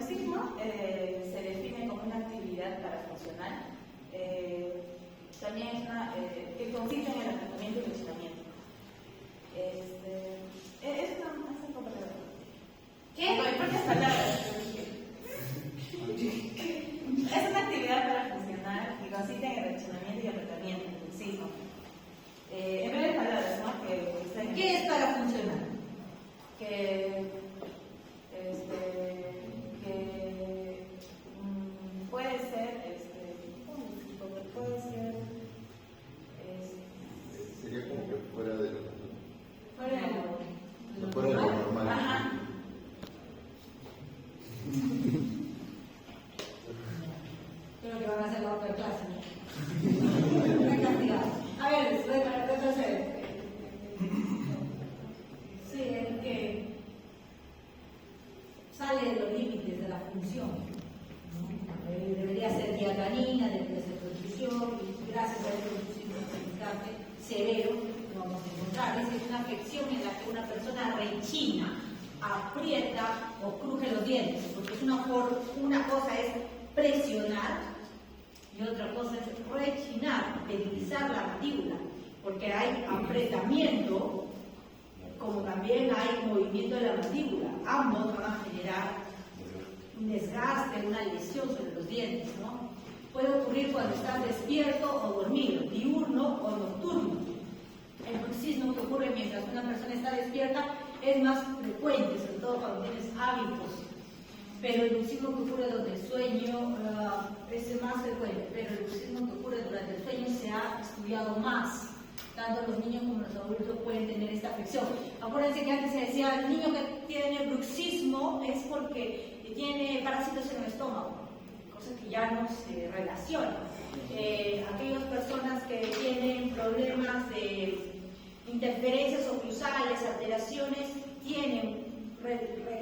bruxismo se define como una actividad parafuncional, también es una, que consiste en el acercamiento y el aislamiento. Es una comparación. ¿Qué? ¿Por qué palabras? Es una actividad parafuncional que consiste en el reaccionamiento y apretamiento, el bruxismo. En breves palabras, ¿no? ¿Qué es parafuncional? Puede ser, puede ser, sería como que fuera de lo normal. Ajá. Creo que van a hacer la otra clase, ¿no? Están castigados. A ver, retroceder. Sí, es que sale de los límites de la función, ¿no? Debería ser diatanina, debería ser protrusión, y gracias a eso pusimos un descarte severo, lo vamos a encontrar. Esa es una afección en la que una persona rechina, aprieta o cruje los dientes, porque es una cosa es presionar y otra cosa es rechinar, deslizar la mandíbula, porque hay apretamiento, como también hay movimiento de la mandíbula. Ambos van a generar un desgaste, una lesión sobre los dientes, ¿no? Puede ocurrir cuando estás despierto o dormido, diurno o nocturno. El bruxismo que ocurre mientras una persona está despierta es más frecuente, sobre todo cuando tienes hábitos. Pero el bruxismo que ocurre durante el sueño es más frecuente, pero el bruxismo que ocurre durante el sueño se ha estudiado más. Tanto los niños como los adultos pueden tener esta afección. Acuérdense que antes se decía, el niño que tiene bruxismo es porque tiene parásitos en el estómago, cosa que ya no se relaciona. Aquellas personas que tienen problemas de interferencias oclusales, alteraciones,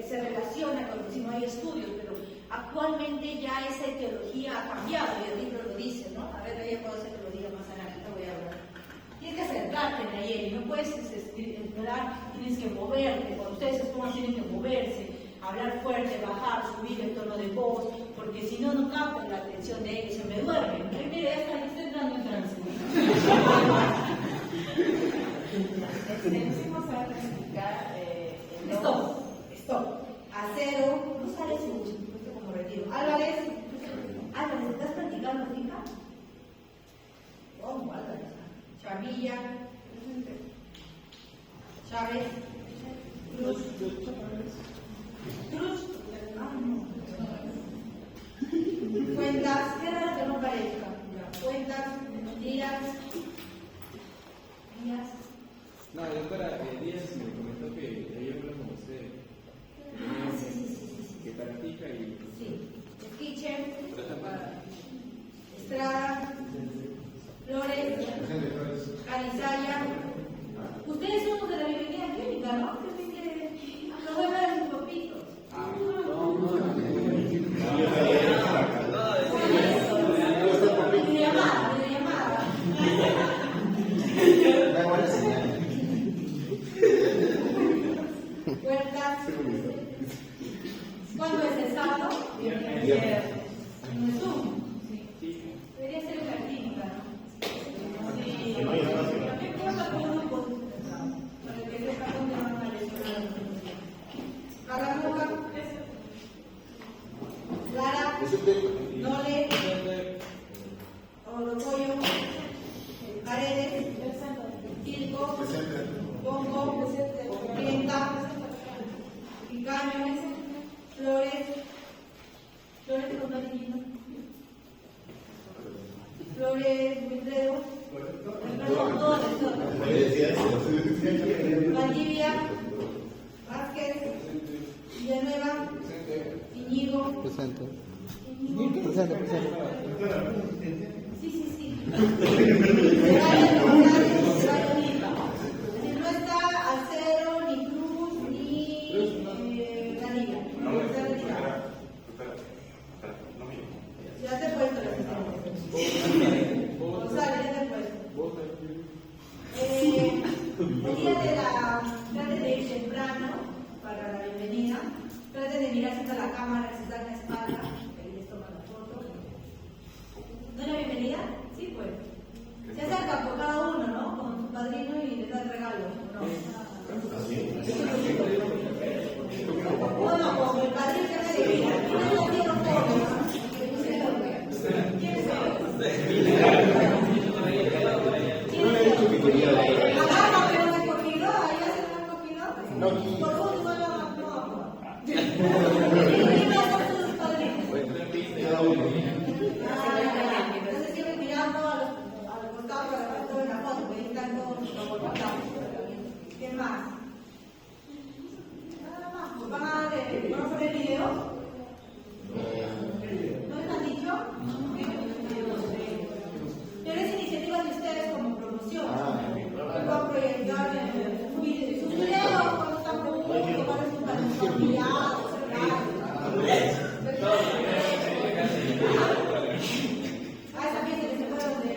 se relaciona con el bruxismo. Hay estudios, pero actualmente ya esa etiología ha cambiado y el libro lo dice, ¿no? A ver, ella puedo hacer que lo diga más adelante, voy a hablar. Tienes que acercarte en ayer, no puedes esperar, tienes que moverte. Cuando ustedes se pongan, tienen que moverse, hablar fuerte, bajar, subir el tono de voz, porque si no, no captan la atención de ellos, se me duermen. Mire, ya está entrando en trance. Vamos a explicar. Stop. Acero, no sale mucho, como retiro. Álvarez, ¿estás practicando fija? ¿Cómo, Álvarez? Chavilla, Chávez, Cruz, Cuentas, qué raro que no parezca. Cuentas, Díaz. No, doctora, Díaz me comentó que ayer habló con usted. Sí. Que practica y... Sí. Kitchen, Estrada, Flores, Calizaya. Ustedes son los de la biblioteca clínica, ¿no? Los voy a dar un poquito. Videollamada. Puertas. ¿Cuándo es el sábado? ¿En Zoom? Sí. Debería ser en la clínica, ¿no? Sí. ¿Qué cosa con grupos? Para que sepa dónde van a lesionar. Caramuca. Lara. Nole. Orocoyo. Paredes. Quilco. Pongo. Clienta. Picaño. Flores con cariño. Flores, Wilfredo. Perdón, todos. Valdivia, Vázquez, Villanueva, Iñigo. Presente. Presente. Sí. Si no está Acero, ni Cruz, ni Canilla. Ya te he puesto la asistente. González, ya te he puesto. El día de la... Trate de ir temprano para la bienvenida. Trate de mirar siempre a la cámara, se dan la espalda, ahí les toman la foto. ¿No es la bienvenida? Sí, pues. Se acercan por cada uno, ¿no? Con su padrino y les da el regalo, ¿no? No, con el padrino que me diría. ¿Quién es entonces siempre mirando a los costados para ver todo en la foto, porque ahí están todos los costados. ¿Qué más? Nada más, pues van a poner videos. ¿No les han dicho? Pero es iniciativa de ustedes como promoción. Van a proyectar sus videos cuando están juntos, cuando están familiares, esa gente que se fueron de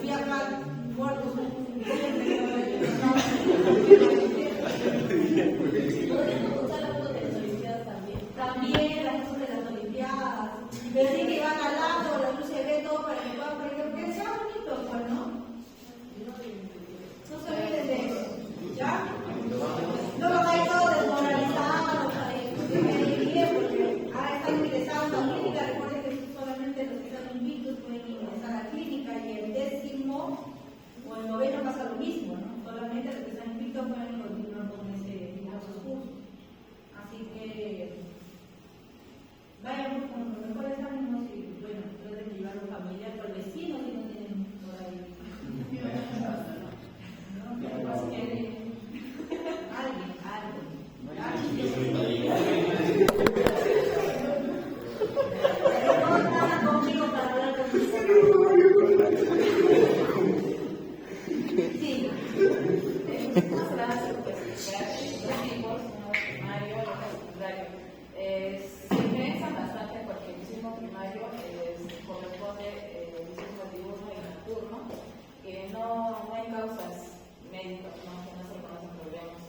viajar muertos. También las cosas de las Olimpiadas. Pero sí que van al lado, la luz se ve todo para que puedan aprender, porque sea bonito, pues, ¿no? No se olviden de eso, ¿ya? No lo hay todo desmoralizado, porque ahora están ingresando a clínica. Recuerden que solamente los que están invictos pueden ingresar a clínica y el 10º o el 9º pasa lo mismo, ¿no? Solamente los que están invictos pueden continuar con esos cursos. Así que vayan con los mejores ánimos y bueno, traten de llevar a los familiares, a los vecinos que no tienen por ahí. Se interesan bastante porque el turismo primario corresponde al turismo diurno y nocturno, que no hay causas médicas, que no se reconocen problemas.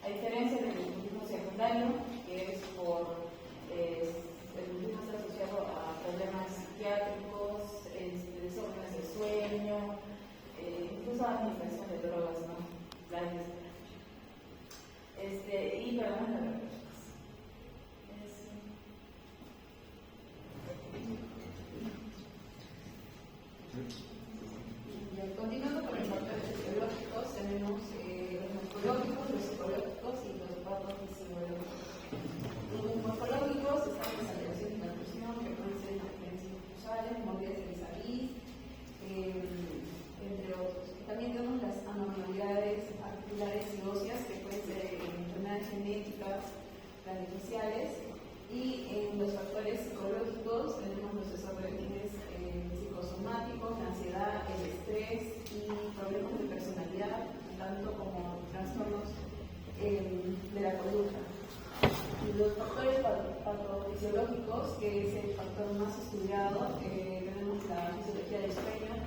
A diferencia del turismo secundario, que es por el turismo está asociado a problemas psiquiátricos, desórdenes de sueño, incluso a administración de drogas, ¿no? Y problemas neurológicos. Continuando con los factores fisiológicos, tenemos los morfológicos, los psicológicos y los patofisiológicos. Los morfológicos están las alteraciones de la presión, que pueden ser diferencias musculares, movilidades de Bisarris, entre otros. También tenemos las anormalidades articulares y óseas, que pueden ser enfermedades genéticas, planificiales. Y en los factores psicológicos tenemos los desórdenes psicosomáticos, la ansiedad, el estrés y problemas de personalidad, tanto como trastornos de la conducta. Y los factores patofisiológicos, que es el factor más estudiado, tenemos la fisiología del sueño,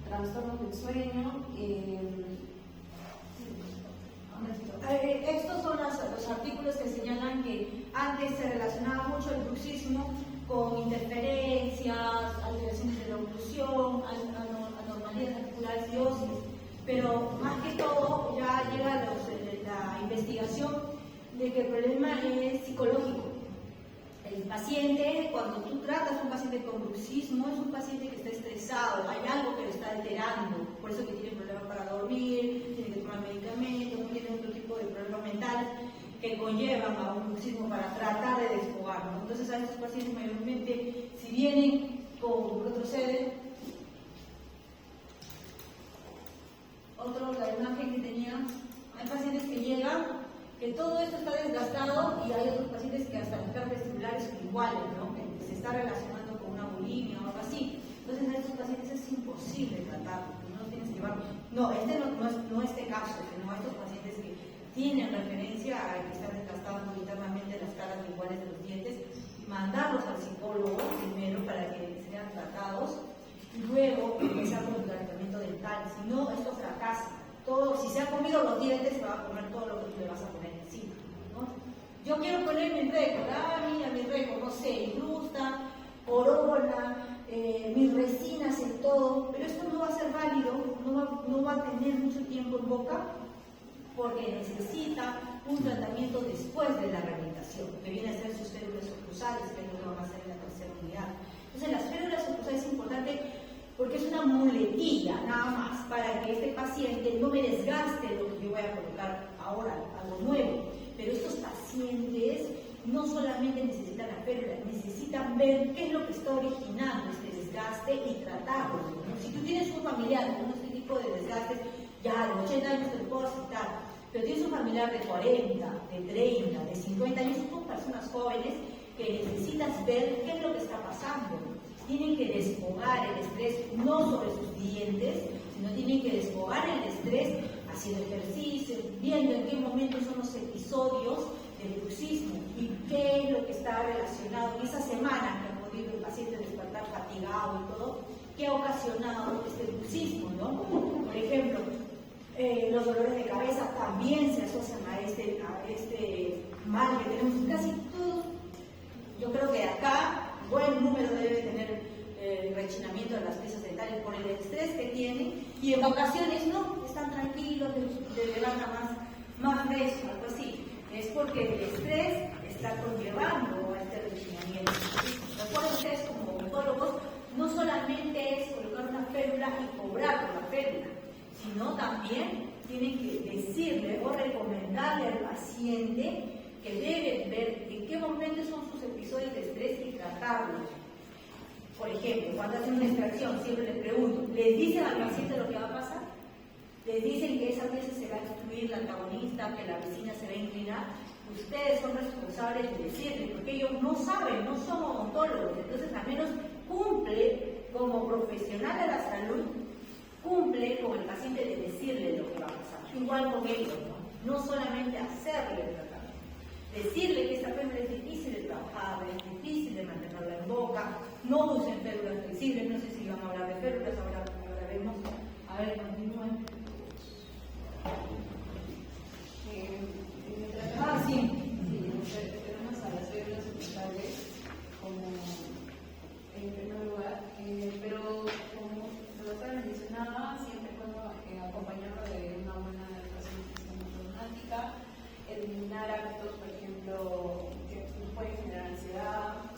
trastornos del sueño. Estos son los artículos que señalan que antes se relacionaba mucho el bruxismo con interferencias, alteraciones de la oclusión, anormalidades articulares y óseas, pero más que todo ya llega la investigación de que el problema es psicológico. El paciente, cuando tú tratas a un paciente con bruxismo, es un paciente que está estresado, hay algo que lo está alterando, por eso que tiene problemas para dormir, tiene que tomar medicamentos, tiene otro tipo de problemas mentales que conllevan a un bruxismo para tratar de desfogarlo. Entonces a estos pacientes mayormente, si vienen con retroceden, la imagen que tenía, hay pacientes que llegan, que todo esto está desgastado y hay otros pacientes que hasta las cargas vestibulares son iguales, ¿no? Que se está relacionando con una bulimia o algo así. Entonces a estos pacientes es imposible tratarlo, no tienes que llevar. No, no este caso, sino a estos pacientes que tienen referencia a que están desgastando internamente las caras iguales de los dientes, mandarlos al psicólogo primero para que sean tratados y luego empezar con el tratamiento dental. Si no, esto fracasa. Si se ha comido los dientes, se va a comer todo lo que tú le vas a poner encima, ¿no? Yo quiero poner mi récord, mira mi récord, no sé, incrusta, corona, mis resinas en todo, pero esto no va a ser válido, no va a tener mucho tiempo en boca, porque necesita un tratamiento después de la rehabilitación, que viene a ser sus férulas oclusales, que es lo que van a hacer en la tercera unidad. Entonces, las férulas oclusales es importante porque es una muletilla, nada más, para que este paciente no me desgaste lo que yo voy a colocar ahora, algo nuevo. Pero estos pacientes no solamente necesitan la férula, necesitan ver qué es lo que está originando este desgaste y tratarlo, ¿no? Si tú tienes un familiar con este tipo de desgastes, ya de 80 años te lo puedo aceptar, pero tienes un familiar de 40, de 30, de 50 años, son personas jóvenes que necesitas ver qué es lo que está pasando. Tienen que desfogar el estrés no sobre sus dientes, sino tienen que desfogar el estrés haciendo ejercicio, viendo en qué momentos son los episodios del bruxismo y qué es lo que está relacionado en esa semana que ha podido el paciente despertar fatigado y todo, qué ha ocasionado este bruxismo, ¿no? Por ejemplo, los dolores de cabeza también se asocian a este mal que tenemos casi todos. Yo creo que acá buen número debe tener rechinamiento de las piezas dentales por el estrés que tienen, y en vacaciones no, están tranquilos, de verano más fresco, algo así. Es porque el estrés está conllevando a este rechinamiento. Recuerden ustedes como odontólogos, no solamente es colocar una férula y cobrar por la férula, sino también tienen que decirle o recomendarle al paciente que deben ver en qué momentos son sus episodios de estrés y tratarlos. Por ejemplo, cuando hacen una extracción, siempre les pregunto, ¿les dicen al paciente lo que va a pasar? ¿Les dicen que esa pieza se va a excluir, la antagonista, que la resina se va a inclinar? Ustedes son responsables de decirles, porque ellos no saben, no son odontólogos, entonces al menos cumple como profesional de la salud, cumple con el paciente de decirle lo que va a pasar. Igual con ellos, no solamente hacerle el tratamiento. Decirle que esta férula es difícil de trabajar, es difícil de mantenerla en boca, no usen férulas flexibles, no sé si van a hablar de férulas, ahora vemos. A ver, continúen. Sí. Tenemos a las férulas oclusales como en primer lugar, pero como la doctora mencionaba, siempre puedo acompañarlo de una buena educación ortognática, eliminar hábitos, por ejemplo, que pueden generar ansiedad,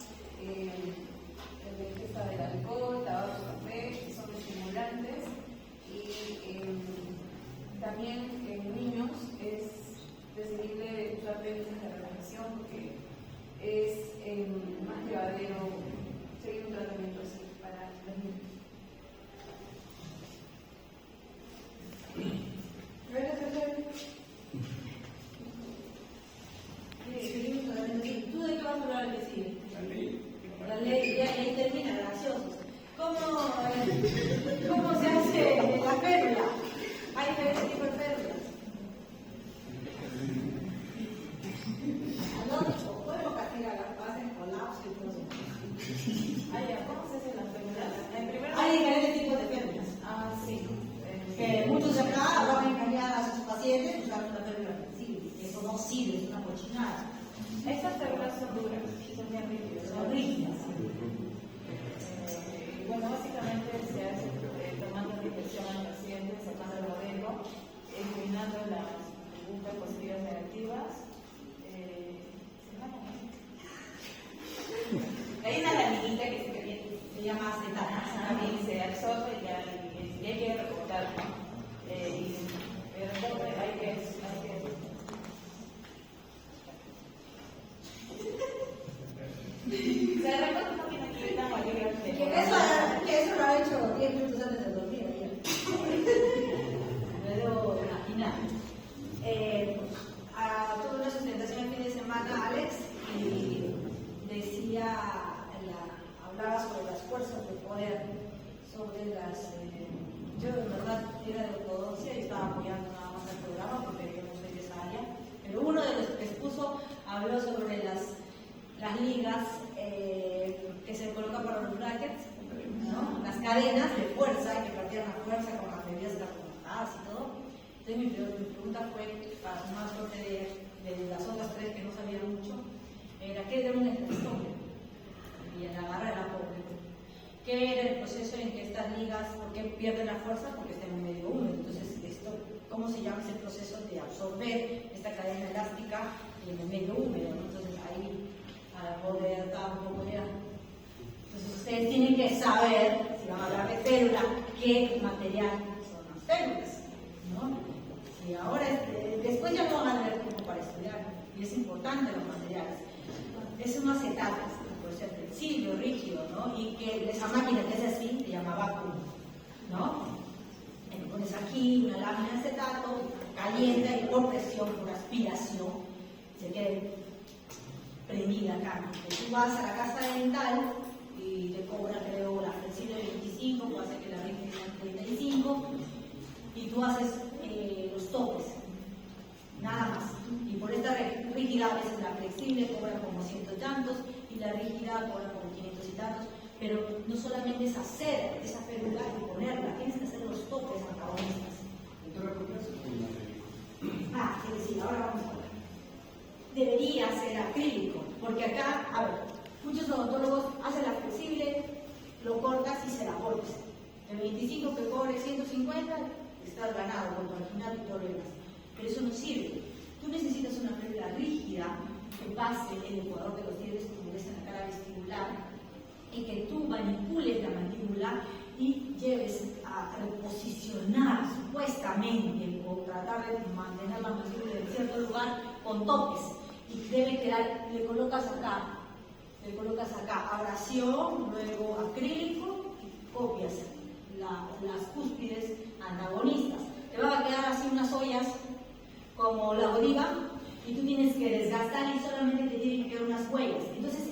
la ingesta del alcohol, tabaco, café, que son estimulantes, y también en niños es preferible usar técnicas de relajación porque es más llevadero seguir un tratamiento así para los niños. ¿Tú de qué vas a hablar al que sigue? La ley, ya ahí termina, graciosos. ¿Cómo se hace la férula? Hay diferentes tipos de férulas. Anótico, podemos castigar las bases, colapso y todo eso. ¿Cómo se hacen las férulas? Hay diferentes tipos de férulas. Sí. Que muchos de acá van a engañar a sus pacientes usando una férula flexible. Eso no sirve, es una cochinada. Estas férulas son duras, son bien rígidas. Son rígidas. Bueno, básicamente se hace tomando la infección al paciente, sacando el modelo, eliminando las puntas positivas negativas. Hay una laminita que se llama acetato. También se absorbe y hay que recortar, ¿no? Pero hay que se recorta también aquí, estamos Eso lo ha hecho 10 minutos antes de dormir ayer. Me debo imaginar. Tuve una sustentación el fin de semana, Alex, y hablaba sobre las fuerzas de poder, sobre las... yo de verdad era de ortodoncia y estaba apoyando nada más el programa porque yo no soy de esa área, pero uno de los que expuso habló sobre las ligas que se colocan para los brackets, ¿no? Las cadenas de fuerza que partían la fuerza con las medidas carbonatadas y todo. Entonces mi pregunta fue, para más suerte de las otras tres que no sabían mucho, fuerza porque está en un medio húmedo. Entonces, esto, ¿cómo se llama ese proceso de absorber esta cadena elástica en el medio húmedo, ¿no? Entonces, ahí, para poder dar un poco de... Entonces, ustedes tienen que saber, si van a hablar de férula, qué material son las férulas, ¿no? Y ahora, después ya no van a tener tiempo para estudiar, y es importante los materiales. Es un acetato, puede ser flexible o rígido, ¿no? Y que esa máquina que es así se llama vacuum, ¿no? Le pones aquí una lámina de acetato, calienta y por presión, por aspiración, se queda prendida acá. Entonces, tú vas a la casa dental y te cobra, creo, la flexible 25, puede ser que la rígida sea 35, y tú haces los topes, nada más. Y por esta rígida, a veces la flexible cobra como 100 y tantos, y la rígida cobra como 500 y tantos. Pero no solamente es hacer esa férula y ponerla, tienes que hacer los topes antagonistas. Sí, ahora vamos a hablar. Debería ser acrílico, porque acá, a ver, muchos odontólogos hacen la flexible, lo cortas y se la pones. El 25 que cobre 150, estás ganado por marginal y todo lo demás. Pero eso no sirve. Tú necesitas una férula rígida que pase el ecuador de los dientes, como ves en la cara vestibular, y que tú manipules la mandíbula y lleves a reposicionar supuestamente o tratar de mantener la mandíbula en cierto lugar con topes, y debe quedar, le colocas acá, abrasión, luego acrílico y copias las cúspides antagonistas. Te van a quedar así unas ollas como la oliva y tú tienes que desgastar y solamente te tienen que quedar unas huellas. Entonces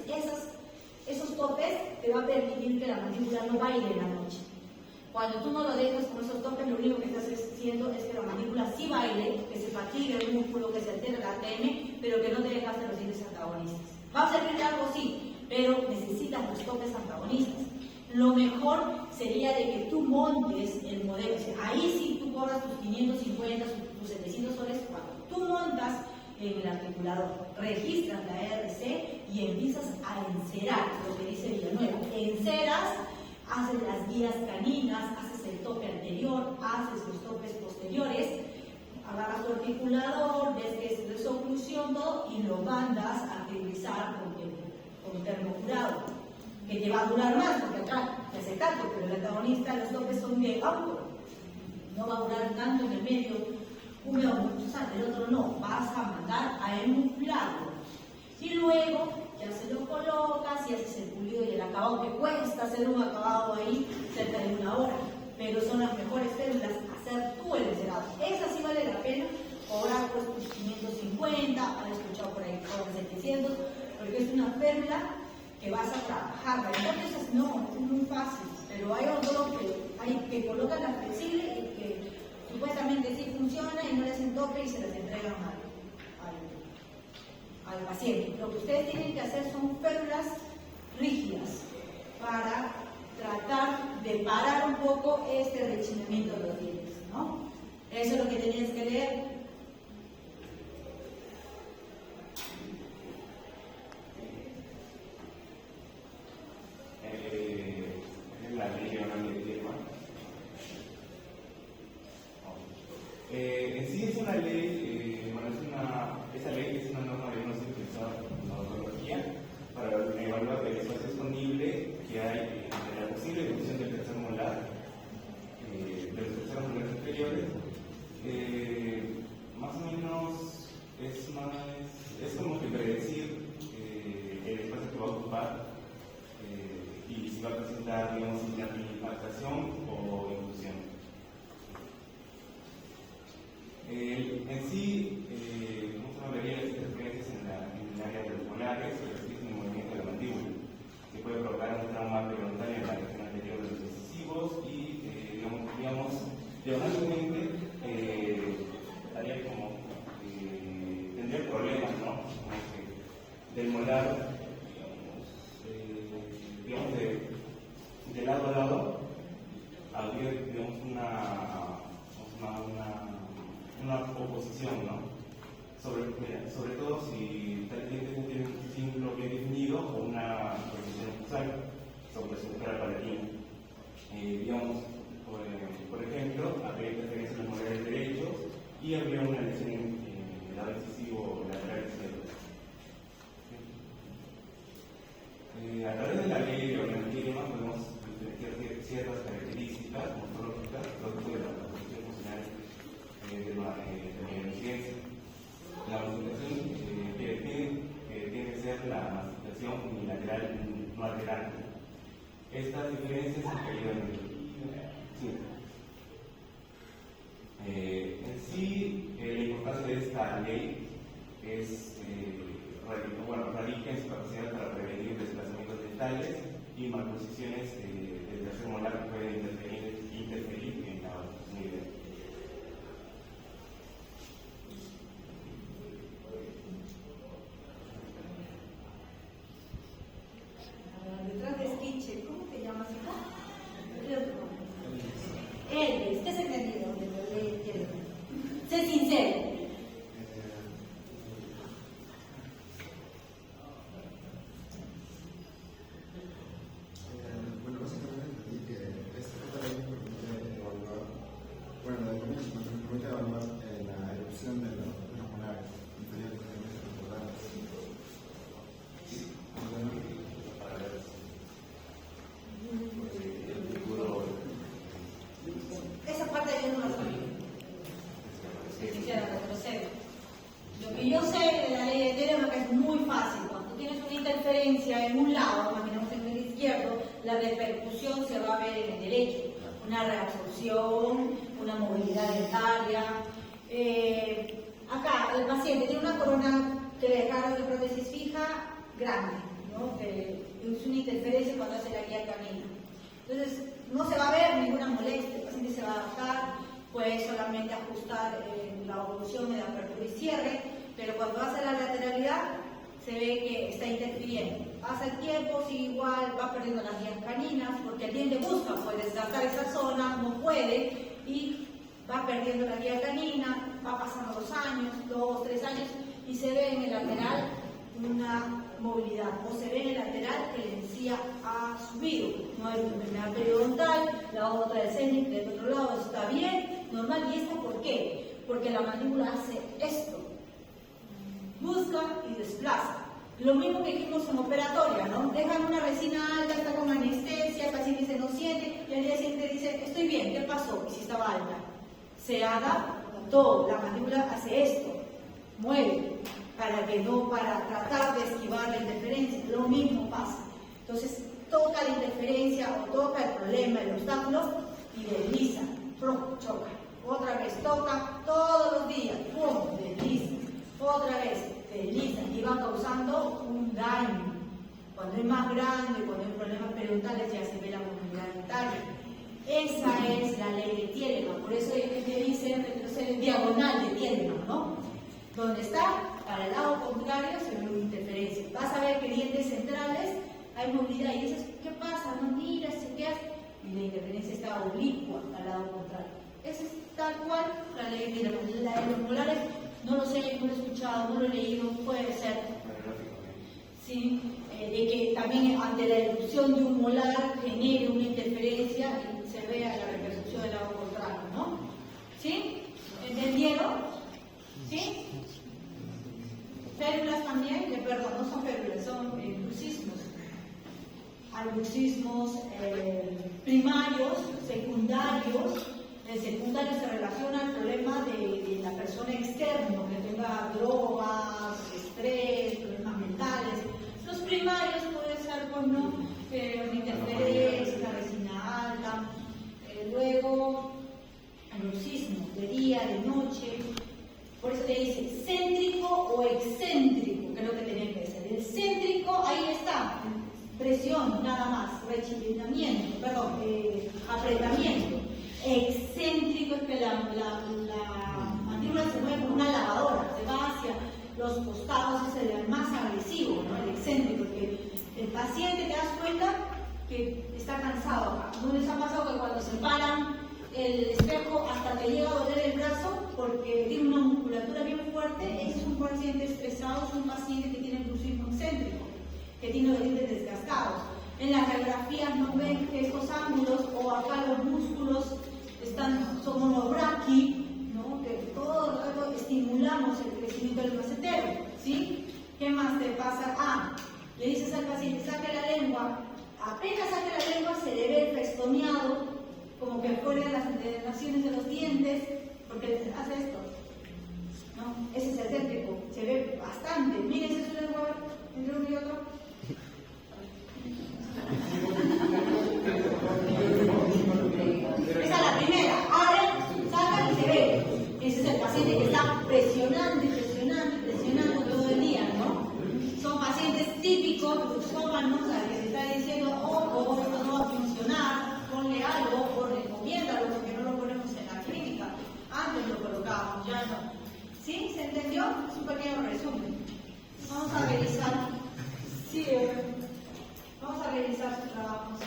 esos topes te va a permitir que la mandíbula no baile en la noche. Cuando tú no lo dejas con esos topes, lo único que estás haciendo es que la mandíbula sí baile, que se fatigue el músculo, que se altere el ATM, pero que no te dejas de los dientes antagonistas. Va a servir de algo, sí, pero necesitas los topes antagonistas. Lo mejor sería de que tú montes el modelo. O sea, ahí sí tú cobras tus 550, tus 700 soles cuando tú montas en el articulador, registras la RC y empiezas a encerar, lo que dice Villanueva. Enceras, haces las guías caninas, haces el tope anterior, haces los topes posteriores, agarras tu articulador, ves que es de oclusión todo y lo mandas a activizar con termocurado, que te va a durar más, porque acá te hace tanto, pero el antagonista, los topes son de ángulo, no va a durar tanto en el medio. Uno, el otro no, vas a mandar a emuflarlo. Y luego ya se lo colocas y haces el pulido y el acabado, que cuesta hacer un acabado ahí cerca de 1 hora, pero son las mejores férulas, hacer tú el encerado. Esa sí vale la pena cobrar pues tus 550, han escuchado por ahí cobran 700, porque es una férula que vas a trabajar. Entonces no, es muy fácil, pero hay otros que colocan la flexible y que supuestamente sí funciona y no le hacen tope y se las entregan al paciente. Lo que ustedes tienen que hacer son férulas rígidas para tratar de parar un poco este rechinamiento de los dientes, ¿no? Eso es lo que tenías que leer. La ley que hablan del tema. En sí es una ley, esa ley es una norma de unos utilizada en la odontología para evaluar el espacio disponible que hay entre la posible evolución del tercer molar, de los terceros molares superiores. Más o menos es como que predecir el espacio que va a ocupar y si va a presentar, digamos, impactación o inclusión. En sí, no se vería las interferencias en el área de los molares, pero sí es en el movimiento de la mandíbula, que puede provocar un trauma periodontal en la región anterior de los incisivos y, digamos, diagonalmente tendría problemas, ¿no? Como que del molar, digamos, de lado a lado, habría, digamos, una oposición, ¿no? Sobre todo si tal cliente tiene un símbolo bien definido o una posición focal sobre su cara palatina. Digamos, por ejemplo, lateral no alterante. Estas diferencias han caído en el... Sí. En sí, la importancia de esta ley es, radica en su capacidad para prevenir desplazamientos dentales y malposiciones del tercer molar que pueden interferir en la unidad. Detrás de Esquiche, ¿cómo te llamas acá? Elvis, ¿qué se entendido? Sé sincero. Bueno, básicamente entendí que esta ley nos permite evaluar, bueno, la ley nos permite evaluar la erupción de los molares inferiores de los temporales. Esa parte yo no la sabía. Quisiera reconocer. Lo que yo sé de la ley de Telemann es muy fácil. Cuando tienes una interferencia en un lado, imaginemos en el izquierdo, la repercusión se va a ver en el derecho. Una reabsorción, una movilidad dentaria. Acá el paciente tiene una corona que le dejaron de prótesis fija grande, ¿no? Que es una interferencia cuando hace la guía canina. Entonces, no se va a ver ninguna molestia, el paciente se va a adaptar, puede solamente ajustar la evolución de la apertura y cierre, pero cuando hace la lateralidad se ve que está interfiriendo. Pasa el tiempo, sigue igual, va perdiendo las guías caninas, porque el diente busca, puede desgastar esa zona, no puede, y va perdiendo la guía canina, va pasando los años, 2, 3 años, y se ve en el lateral una movilidad, o se ve en el lateral que la encía ha subido, no hay una enfermedad periodontal, la otra escénica del otro lado está bien, normal. ¿Y esta por qué? Porque la mandíbula hace esto, busca y desplaza. Lo mismo que dijimos en operatoria, ¿no? Dejan una resina alta, está con anestesia, el paciente dice no siente, y al día siguiente dice estoy bien, ¿qué pasó? Y si estaba alta, se adaptó, la mandíbula hace esto, mueve, para tratar de esquivar la interferencia. Lo mismo pasa. Entonces, toca la interferencia o toca el problema, el obstáculo, y desliza, choca. Otra vez, toca todos los días, ¡pum!, desliza. Otra vez, desliza, y va causando un daño. Cuando es más grande, cuando hay problemas periodontales, ya se ve la movilidad dentaria. Esa es la ley de Telemann. Por eso es que dice el diagonal de Telemann, ¿no? Donde está, para el lado contrario, se ve una interferencia. Vas a ver que dientes centrales hay movilidad y dices, ¿qué pasa? No miras, se quedas, y la interferencia está oblicua al lado contrario. Esa es tal cual la ley de Telemann. La de los molares no lo sé, no lo he escuchado, no lo he leído, puede ser. Sí, de que también ante la erupción de un molar genere una interferencia y se vea la repercusión del lado contrario, ¿no? ¿Sí? ¿Entendieron? ¿Sí? Férulas también, perdón, no son férulas, son bruxismos. Hay bruxismos primarios, secundarios. El secundario se relaciona al problema de la persona externa, que tenga drogas, estrés, problemas mentales. Los primarios puede ser, pues, ¿no? Una interferencia, una resina alta. Luego, el bruxismo, de día, de noche. Por eso le dice céntrico o excéntrico, que es lo que tiene que ser. El céntrico, ahí está, presión, nada más, rechinamiento, perdón, apretamiento. Excéntrico es que la mandíbula se mueve como una lavadora, se va hacia los costados, es el más agresivo, ¿no? El excéntrico, que el paciente te das cuenta que está cansado. ¿No les ha pasado que cuando se paran el espejo hasta te llega a doler el brazo porque tiene una musculatura bien fuerte? Ese es un paciente estresado, es un paciente que tiene bruxismo excéntrico, que tiene los dientes desgastados. En las radiografías no ven que estos ángulos o acá los músculos son monobraqui, ¿no? Que todo el rato estimulamos el crecimiento del macetero, ¿sí? ¿Qué más te pasa? Le dices al paciente, saque la lengua, apenas saque la lengua se le ve festoneado, como que fuera las degeneraciones de los dientes, porque hace esto, ¿no? Ese es el céntrico, se ve bastante. Miren, ese es su lengua entre uno y otro. humanos al que se está diciendo, ojo, esto no va a funcionar, ponle algo o recomiéndalo porque no lo ponemos en la clínica. Antes lo colocábamos, ya no. ¿Sí? ¿Se entendió? Es un pequeño resumen. Vamos a revisar. Sí, vamos a revisar sus trabajos.